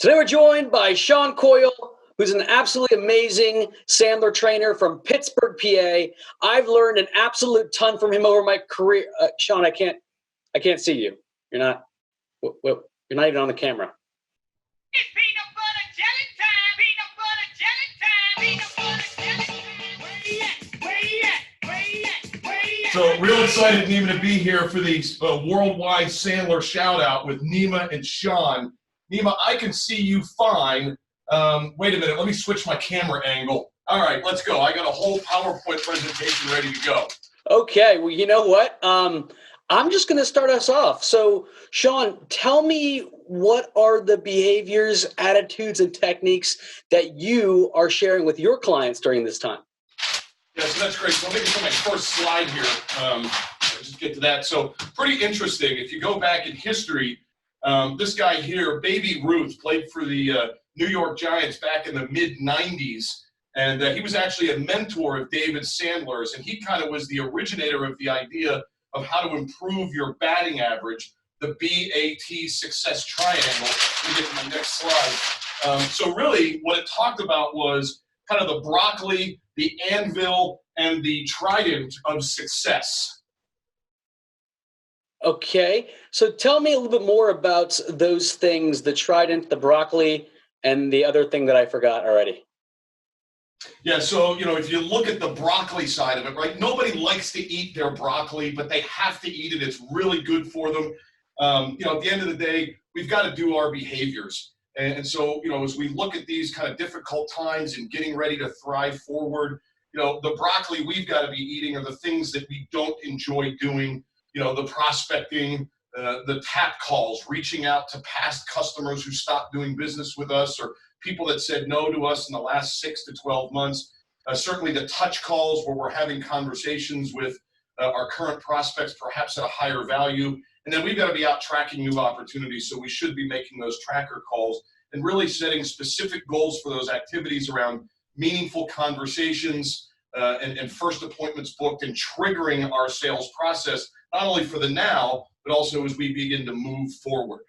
Today we're joined by Sean Coyle, who's an absolutely amazing Sandler trainer from Pittsburgh, PA. I've learned an absolute ton from him over my career. Sean, I can't see you. You're not even on the camera. It's peanut butter jelly time. Peanut butter jelly time. Where you at? So real excited, Nema, to be here for the worldwide Sandler shout out with Nema and Sean. Nema, I can see you fine. Wait a minute, let me switch my camera angle. All right, let's go. I got a whole PowerPoint presentation ready to go. Okay, well, you know what? I'm just going to start us off. So, Sean, tell me, what are the behaviors, attitudes, and techniques that you are sharing with your clients during this time? Yeah, so that's great. So let me get to my first slide here. Let's just get to that. So pretty interesting. If you go back in history, this guy here, Baby Ruth, played for the New York Giants back in the mid-'90s. And he was actually a mentor of David Sandler's. And he kind of was the originator of the idea of how to improve your batting average, the BAT success triangle. Let me get to my next slide. So really what it talked about was kind of the broccoli, the anvil, and the trident of success. Okay, so tell me a little bit more about those things, the trident, the broccoli, and the other thing that I forgot already. Yeah, so, if you look at the broccoli side of it, right, nobody likes to eat their broccoli, but they have to eat it. It's really good for them. At the end of the day, we've got to do our behaviors. And so, as we look at these kind of difficult times and getting ready to thrive forward, the broccoli we've got to be eating are the things that we don't enjoy doing, the prospecting, the tap calls, reaching out to past customers who stopped doing business with us or people that said no to us in the last 6 to 12 months. Certainly the touch calls where we're having conversations with our current prospects, perhaps at a higher value. And then we've got to be out tracking new opportunities. So we should be making those tracker calls and really setting specific goals for those activities around meaningful conversations and first appointments booked and triggering our sales process, not only for the now, but also as we begin to move forward.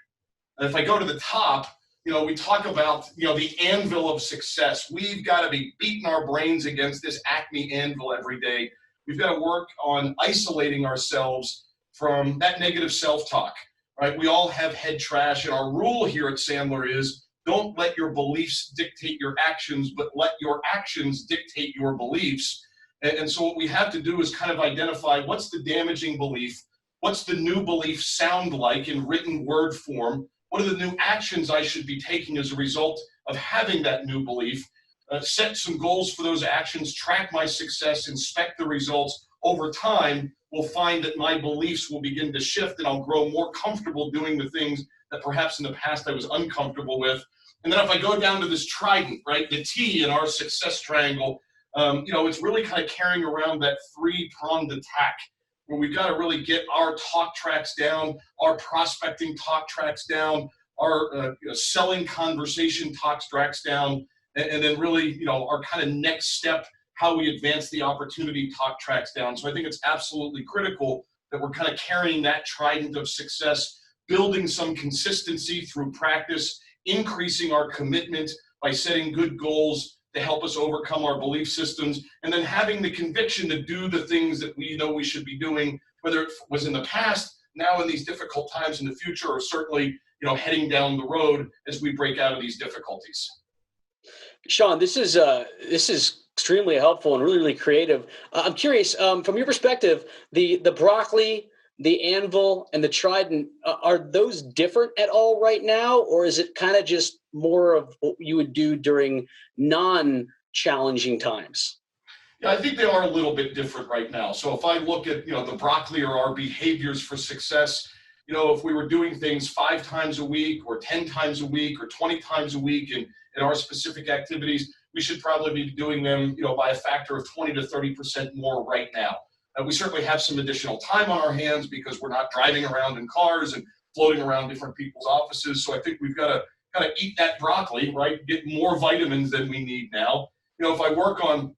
And if I go to the top, we talk about, the anvil of success. We've got to be beating our brains against this Acme anvil every day. We've got to work on isolating ourselves from that negative self-talk, right? We all have head trash, and our rule here at Sandler is don't let your beliefs dictate your actions, but let your actions dictate your beliefs. And so what we have to do is kind of identify what's the damaging belief, what's the new belief sound like in written word form, what are the new actions I should be taking as a result of having that new belief, set some goals for those actions, track my success, inspect the results. Over time, we'll find that my beliefs will begin to shift and I'll grow more comfortable doing the things that perhaps in the past I was uncomfortable with. And then if I go down to this trident, right, the T in our success triangle, it's really kind of carrying around that three-pronged attack where we've got to really get our talk tracks down, our prospecting talk tracks down, our selling conversation talk tracks down, and then really, our kind of next step, how we advance the opportunity talk tracks down. So I think it's absolutely critical that we're kind of carrying that trident of success, building some consistency through practice, increasing our commitment by setting good goals to help us overcome our belief systems, and then having the conviction to do the things that we know we should be doing, whether it was in the past, now in these difficult times in the future, or certainly, heading down the road as we break out of these difficulties. Sean, this is extremely helpful and really, really creative. I'm curious, from your perspective, the broccoli, the anvil, and the trident, are those different at all right now? Or is it kind of just more of what you would do during non-challenging times? Yeah, I think they are a little bit different right now. So if I look at, the broccoli or our behaviors for success, if we were doing things 5 times a week or 10 times a week or 20 times a week in our specific activities, we should probably be doing them, by a factor of 20 to 30% more right now. We certainly have some additional time on our hands because we're not driving around in cars and floating around different people's offices. So I think we've got to kind of eat that broccoli, right? Get more vitamins than we need now. If I work on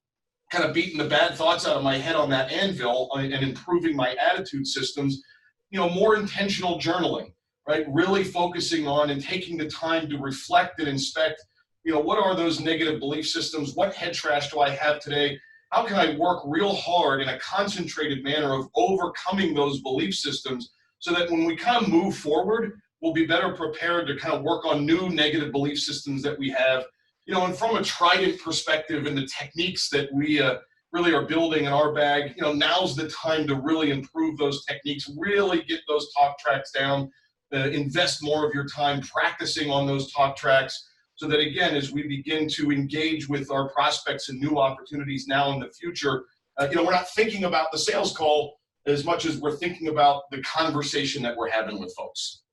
kind of beating the bad thoughts out of my head on that anvil and improving my attitude systems, more intentional journaling, right? Really focusing on and taking the time to reflect and inspect, what are those negative belief systems? What head trash do I have today? How can I work real hard in a concentrated manner of overcoming those belief systems so that when we kind of move forward, we'll be better prepared to kind of work on new negative belief systems that we have, and from a Trident perspective and the techniques that we really are building in our bag, now's the time to really improve those techniques, really get those talk tracks down, invest more of your time practicing on those talk tracks so that, again, as we begin to engage with our prospects and new opportunities now in the future, we're not thinking about the sales call as much as we're thinking about the conversation that we're having with folks.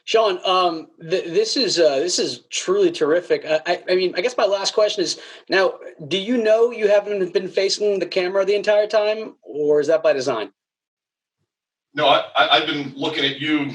Sean, this is truly terrific. I mean, I guess my last question is now: do you know you haven't been facing the camera the entire time, or is that by design? No, I've been looking at you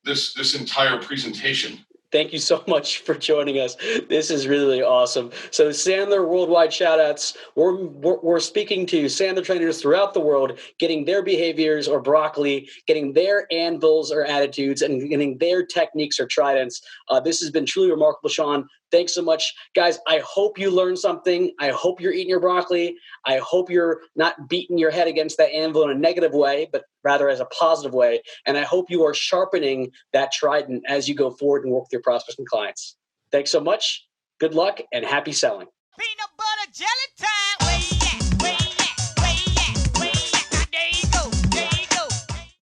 this entire presentation. Thank you so much for joining us. This is really awesome. So Sandler Worldwide Shoutouts, we're speaking to Sandler trainers throughout the world, getting their behaviors or broccoli, getting their anvils or attitudes, and getting their techniques or tridents. This has been truly remarkable, Sean. Thanks so much. Guys, I hope you learned something. I hope you're eating your broccoli. I hope you're not beating your head against that anvil in a negative way, but rather as a positive way. And I hope you are sharpening that trident as you go forward and work with your prospects and clients. Thanks so much. Good luck and happy selling. Peanut butter jelly time.